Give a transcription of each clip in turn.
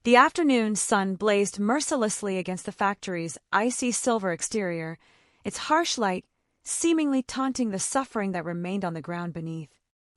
The afternoon sun blazed mercilessly against the factory's icy silver exterior, its harsh light seemingly taunting the suffering that remained on the ground beneath.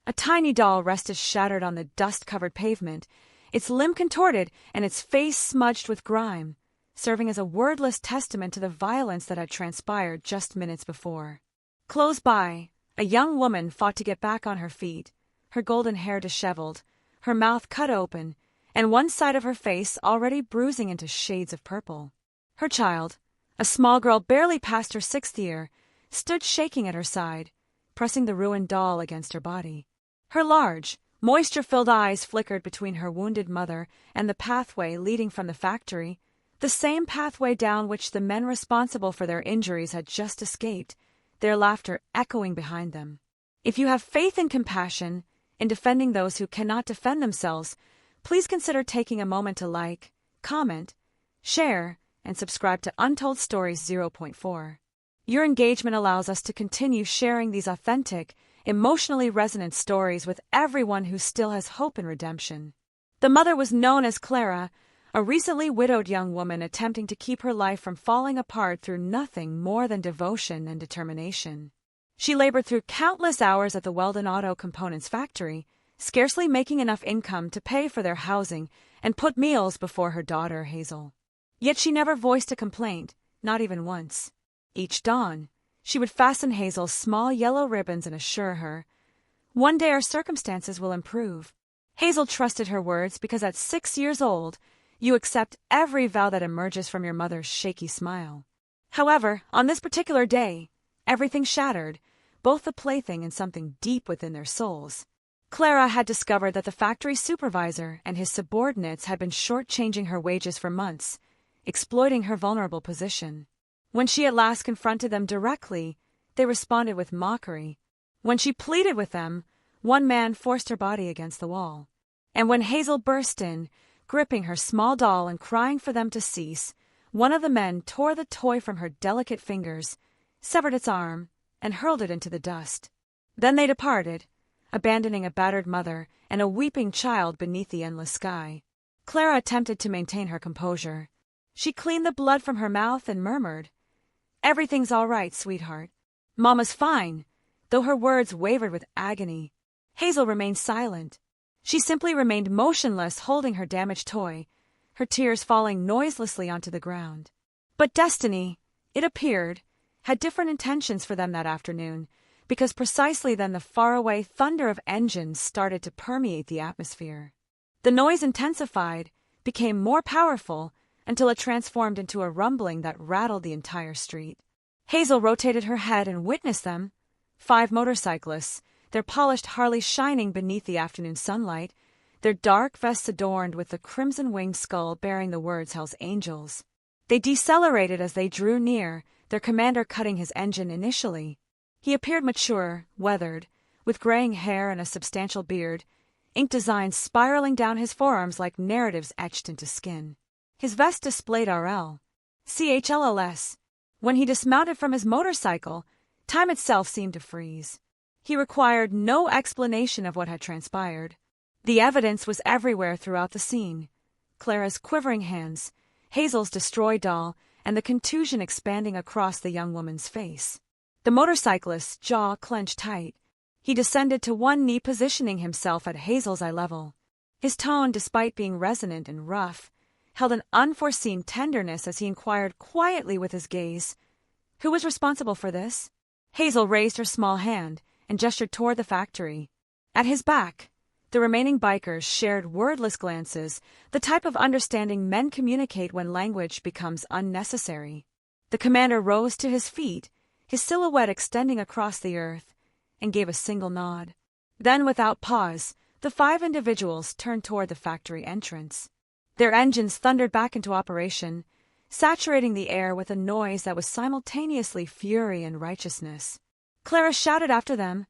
A tiny doll rested shattered on the dust-covered pavement, its limb contorted and its face smudged with grime, serving as a wordless testament to the violence that had transpired just minutes before. Close by, a young woman fought to get back on her feet, her golden hair disheveled, her mouth cut open, and one side of her face already bruising into shades of purple. Her child, a small girl barely past her 6th year, stood shaking at her side, pressing the ruined doll against her body. Her large, moisture-filled eyes flickered between her wounded mother and the pathway leading from the factory, the same pathway down which the men responsible for their injuries had just escaped, their laughter echoing behind them. If you have faith and compassion in defending those who cannot defend themselves, please consider taking a moment to like, comment, share, and subscribe to Untold Stories 0.4. Your engagement allows us to continue sharing these authentic, emotionally resonant stories with everyone who still has hope in redemption. The mother was known as Clara, a recently widowed young woman attempting to keep her life from falling apart through nothing more than devotion and determination. She labored through countless hours at the Weldon Auto Components factory, scarcely making enough income to pay for their housing and put meals before her daughter, Hazel. Yet she never voiced a complaint, not even once. Each dawn, she would fasten Hazel's small yellow ribbons and assure her, "One day our circumstances will improve." Hazel trusted her words because at 6 years old, you accept every vow that emerges from your mother's shaky smile. However, on this particular day, everything shattered, both the plaything and something deep within their souls. Clara had discovered that the factory supervisor and his subordinates had been shortchanging her wages for months, exploiting her vulnerable position. When she at last confronted them directly, they responded with mockery. When she pleaded with them, one man forced her body against the wall. And when Hazel burst in, gripping her small doll and crying for them to cease, one of the men tore the toy from her delicate fingers, severed its arm, and hurled it into the dust. Then they departed, abandoning a battered mother and a weeping child beneath the endless sky. Clara attempted to maintain her composure. She cleaned the blood from her mouth and murmured, "Everything's all right, sweetheart. Mama's fine," though her words wavered with agony. Hazel remained silent. She simply remained motionless, holding her damaged toy, her tears falling noiselessly onto the ground. But destiny, it appeared, had different intentions for them that afternoon, because precisely then the faraway thunder of engines started to permeate the atmosphere. The noise intensified, became more powerful, until it transformed into a rumbling that rattled the entire street. Hazel rotated her head and witnessed them. 5 motorcyclists, their polished Harleys shining beneath the afternoon sunlight, their dark vests adorned with the crimson-winged skull bearing the words Hell's Angels. They decelerated as they drew near, their commander cutting his engine initially. He appeared mature, weathered, with graying hair and a substantial beard, ink designs spiraling down his forearms like narratives etched into skin. His vest displayed RL. CHLLS. When he dismounted from his motorcycle, time itself seemed to freeze. He required no explanation of what had transpired. The evidence was everywhere throughout the scene. Clara's quivering hands, Hazel's destroyed doll, and the contusion expanding across the young woman's face. The motorcyclist's jaw clenched tight. He descended to one knee, positioning himself at Hazel's eye level. His tone, despite being resonant and rough, held an unforeseen tenderness as he inquired quietly with his gaze, "Who was responsible for this?" Hazel raised her small hand and gestured toward the factory. At his back, the remaining bikers shared wordless glances, the type of understanding men communicate when language becomes unnecessary. The commander rose to his feet, his silhouette extending across the earth, and gave a single nod. Then, without pause, the 5 individuals turned toward the factory entrance. Their engines thundered back into operation, saturating the air with a noise that was simultaneously fury and righteousness. Clara shouted after them,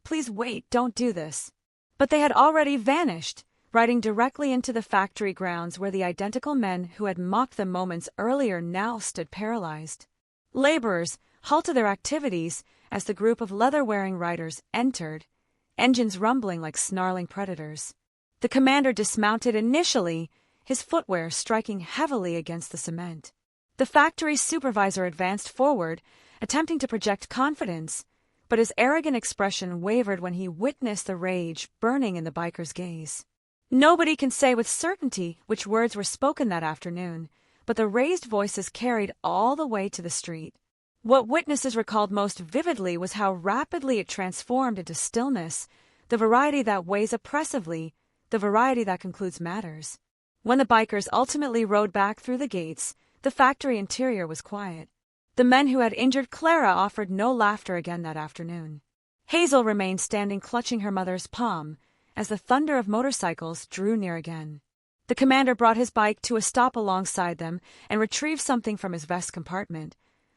"Please wait, don't do this." But they had already vanished, riding directly into the factory grounds where the identical men who had mocked them moments earlier now stood paralyzed. Laborers halted their activities as the group of leather-wearing riders entered, engines rumbling like snarling predators. The commander dismounted initially, his footwear striking heavily against the cement. The factory supervisor advanced forward, attempting to project confidence, but his arrogant expression wavered when he witnessed the rage burning in the biker's gaze. Nobody can say with certainty which words were spoken that afternoon, but the raised voices carried all the way to the street. What witnesses recalled most vividly was how rapidly it transformed into stillness, the variety that weighs oppressively, the variety that concludes matters. When the bikers ultimately rode back through the gates, the factory interior was quiet. The men who had injured Clara offered no laughter again that afternoon. Hazel remained standing clutching her mother's palm as the thunder of motorcycles drew near again. The commander brought his bike to a stop alongside them and retrieved something from his vest compartment.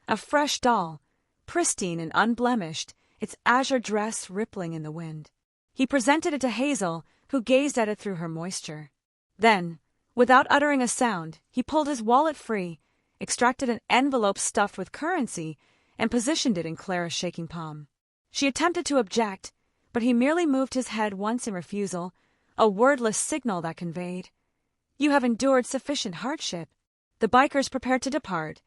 A fresh doll, pristine and unblemished, its azure dress rippling in the wind. He presented it to Hazel, who gazed at it through her moisture. Then, without uttering a sound, he pulled his wallet free, extracted an envelope stuffed with currency, and positioned it in Clara's shaking palm. She attempted to object, but he merely moved his head once in refusal, a wordless signal that conveyed, "You have endured sufficient hardship." The bikers prepared to depart,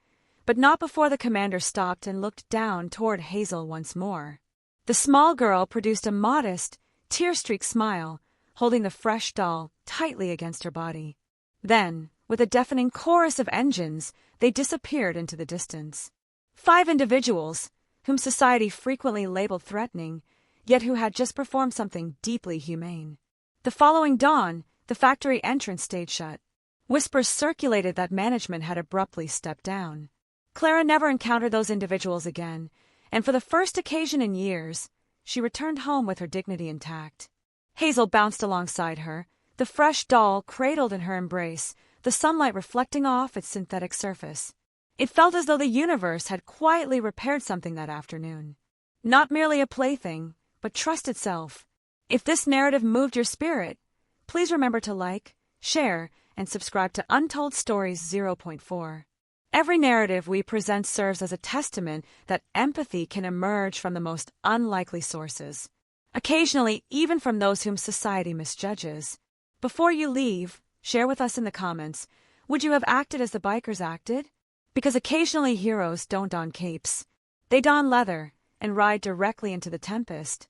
but not before the commander stopped and looked down toward Hazel once more. The small girl produced a modest, tear-streaked smile, holding the fresh doll tightly against her body. Then, with a deafening chorus of engines, they disappeared into the distance. 5 individuals, whom society frequently labeled threatening, yet who had just performed something deeply humane. The following dawn, the factory entrance stayed shut. Whispers circulated that management had abruptly stepped down. Clara never encountered those individuals again, and for the first occasion in years, she returned home with her dignity intact. Hazel bounced alongside her, the fresh doll cradled in her embrace, the sunlight reflecting off its synthetic surface. It felt as though the universe had quietly repaired something that afternoon. Not merely a plaything, but trust itself. If this narrative moved your spirit, please remember to like, share, and subscribe to Untold Stories 0.4. Every narrative we present serves as a testament that empathy can emerge from the most unlikely sources, occasionally even from those whom society misjudges. Before you leave, share with us in the comments, would you have acted as the bikers acted? Because occasionally heroes don't don capes. They don leather and ride directly into the tempest.